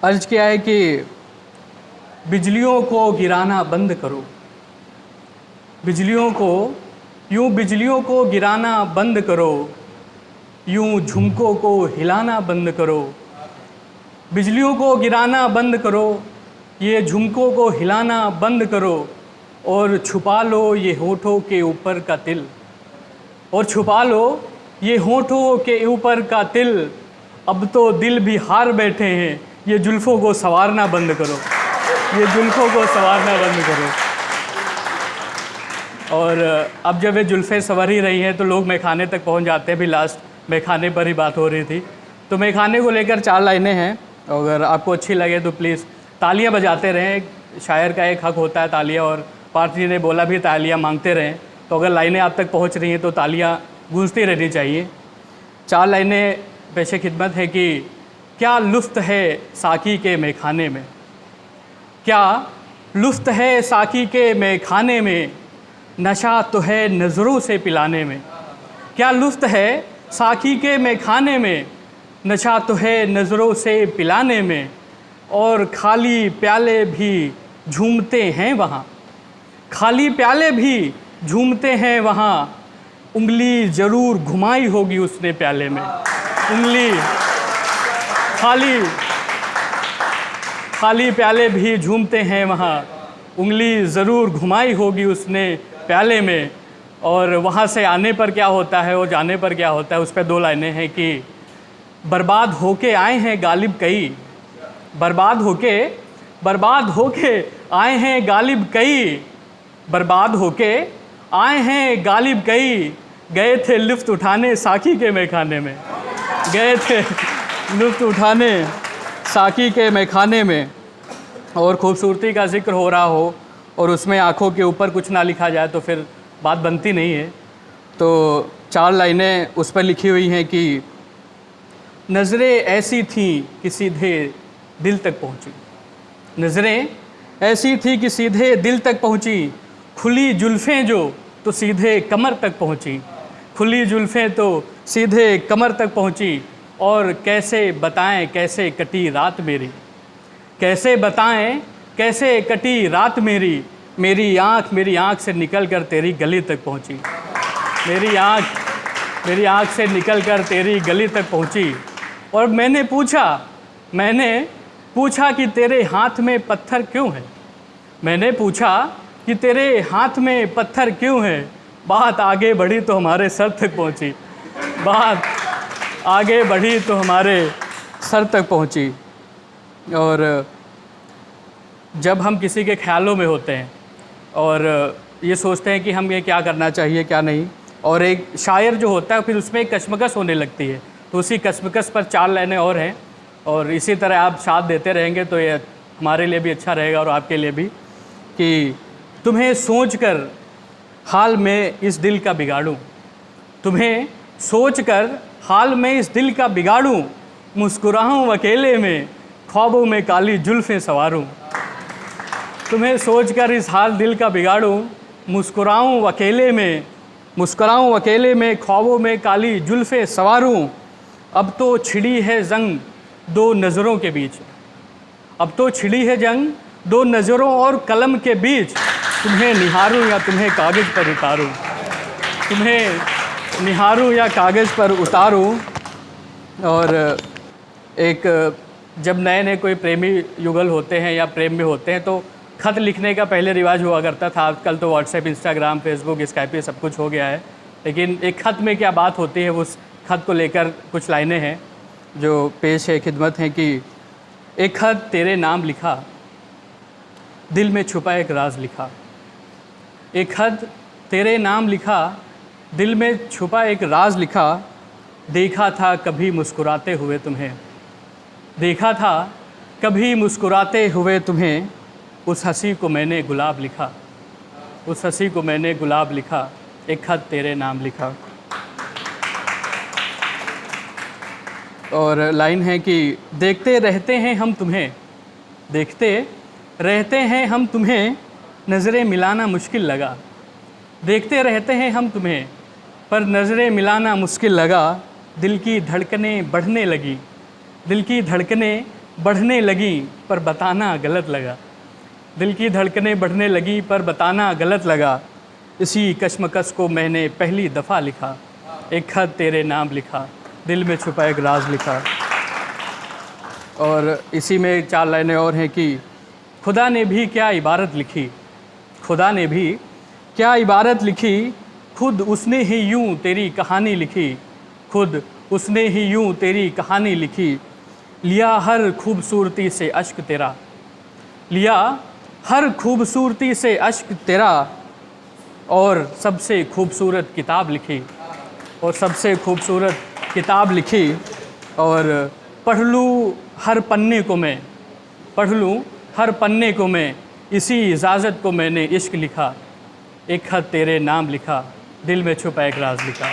अर्ज किया है कि बिजलियों को गिराना बंद करो, बिजलियों को गिराना बंद करो, यूं झुमकों को हिलाना बंद करो, बिजलियों को गिराना बंद करो, ये झुमकों को हिलाना बंद करो, और छुपा लो ये होठों के ऊपर का तिल, और छुपा लो ये होठों के ऊपर का तिल, अब तो दिल भी हार बैठे हैं, ये जुल्फ़ों को संवारना बंद करो, ये जुल्फ़ों को संवारना बंद करो। और अब जब ये जुल्फ़ें संवर ही रही हैं तो लोग मैखाने तक पहुंच जाते हैं। भी लास्ट मैखाने पर ही बात हो रही थी, तो मैखाने को लेकर 4 लाइनें हैं, अगर आपको अच्छी लगे तो प्लीज़ तालियां बजाते रहें। शायर का एक हक होता है तालियां, और पार्थ जी ने बोला भी तालियां मांगते रहें, तो अगर लाइनें आप तक पहुंच रही हैं तो तालियां गूंजती रहनी चाहिए। 4 लाइनें पेशे खिदमत है कि क्या लुफ्त है साकी के मैखाने में, क्या लुफ्त है साकी के मैखाने में, नशा तो है नज़रों से पिलाने में, क्या लुफ्त है साकी के मैखाने में, नशा तो है नज़रों से पिलाने में, और खाली प्याले भी झूमते हैं वहाँ, खाली प्याले भी झूमते हैं वहाँ, उंगली ज़रूर घुमाई होगी उसने प्याले में, उंगली खाली प्याले भी झूमते हैं वहाँ, उंगली ज़रूर घुमाई होगी उसने प्याले में। और वहाँ से आने पर क्या होता है और जाने पर क्या होता है, उस पर 2 लाइनें हैं कि बर्बाद होके आए हैं गालिब कई, बर्बाद होके आए हैं गालिब कई, बर्बाद होके आए हैं गालिब कई, गए थे लुफ्त उठाने साकी के मैखाने में, गए थे लुफ्त उठाने साकी के मैखाने में। और खूबसूरती का जिक्र हो रहा हो और उसमें आँखों के ऊपर कुछ ना लिखा जाए तो फिर बात बनती नहीं है। तो 4 लाइनें उस पर लिखी हुई हैं कि नज़रें ऐसी थीं कि सीधे दिल तक पहुँची, नज़रें ऐसी थी कि सीधे दिल तक पहुँची, खुली जुल्फ़ें जो तो सीधे कमर तक पहुँची, खुली जुल्फ़ें तो सीधे कमर तक पहुँची, और कैसे बताएं कैसे कटी रात मेरी, कैसे बताएं कैसे कटी रात मेरी, मेरी आँख से निकल कर तेरी गली तक पहुँची, मेरी आँख से निकल कर तेरी गली तक पहुँची। और मैंने पूछा कि तेरे हाथ में पत्थर क्यों है, मैंने पूछा कि तेरे हाथ में पत्थर क्यों है, बात आगे बढ़ी तो हमारे सर तक पहुँची, बात आगे बढ़ी तो हमारे सर तक पहुँची। और जब हम किसी के ख्यालों में होते हैं और ये सोचते हैं कि हम ये क्या करना चाहिए क्या नहीं, और एक शायर जो होता है फिर उसमें एक कशमकश होने लगती है, तो उसी कशमकश पर 4 लाइनें और हैं। और इसी तरह आप साथ देते रहेंगे तो ये हमारे लिए भी अच्छा रहेगा और आपके लिए भी, कि तुम्हें सोचकर हाल में इस दिल का बिगाड़ूं, तुम्हें सोचकर हाल में इस दिल का बिगाड़ूं, मुस्कुराऊं अकेले में ख्वाबों में काली जुल्फ़ें संवारूं, तुम्हें सोचकर इस हाल दिल का बिगाड़ूं, मुस्कुराऊं अकेले में ख्वाबों में काली जुल्फ़ें संवारूं, अब तो छिड़ी है जंग 2 नज़रों के बीच, अब तो छिड़ी है जंग 2 नज़रों और कलम के बीच, तुम्हें निहारूं या तुम्हें कागज़ पर उतारूं, तुम्हें निहारूं या कागज़ पर उतारूं। और एक जब नए कोई प्रेमी युगल होते हैं या प्रेम में होते हैं तो ख़त लिखने का पहले रिवाज हुआ करता था। आजकल तो व्हाट्सएप, इंस्टाग्राम, फेसबुक, स्काइप ये सब कुछ हो गया है, लेकिन एक ख़त में क्या बात होती है उस ख़त को लेकर कुछ लाइनें हैं जो पेश है खिदमत हैं कि एक ख़त तेरे नाम लिखा, दिल में छुपा एक राज लिखा, एक ख़त तेरे नाम लिखा, दिल में छुपा एक राज लिखा, देखा था कभी मुस्कुराते हुए तुम्हें, देखा था कभी मुस्कुराते हुए तुम्हें, उस हंसी को मैंने गुलाब लिखा, उस हंसी को मैंने गुलाब लिखा, एक खत तेरे नाम लिखा। और लाइन है कि देखते रहते हैं हम तुम्हें, देखते रहते हैं हम तुम्हें, नज़रें मिलाना मुश्किल लगा, देखते रहते हैं हम तुम्हें पर नज़रें मिलाना मुश्किल लगा, दिल की धड़कनें बढ़ने लगी, दिल की धड़कनें बढ़ने लगी पर बताना गलत लगा। दिल की धड़कनें बढ़ने लगी पर बताना गलत लगा। इसी कश्मकश को मैंने पहली दफ़ा लिखा, एक खत तेरे नाम लिखा, दिल में छुपा एक राज लिखा। और इसी में 4 लाइनें और हैं कि खुदा ने भी क्या इबारत लिखी, खुदा ने भी क्या इबारत लिखी, खुद उसने ही यूं तेरी कहानी लिखी, खुद उसने ही यूं तेरी कहानी लिखी। लिया हर खूबसूरती से अश्क तेरा, लिया हर खूबसूरती से अश्क तेरा, और सबसे खूबसूरत किताब लिखी, और सबसे खूबसूरत किताब लिखी। और पढ़ लूँ हर पन्ने को मैं, पढ़ लूँ हर पन्ने को मैं, इसी इजाज़त को मैंने इश्क लिखा, एक खत तेरे नाम लिखा, दिल में छुपा एक राज लिखा।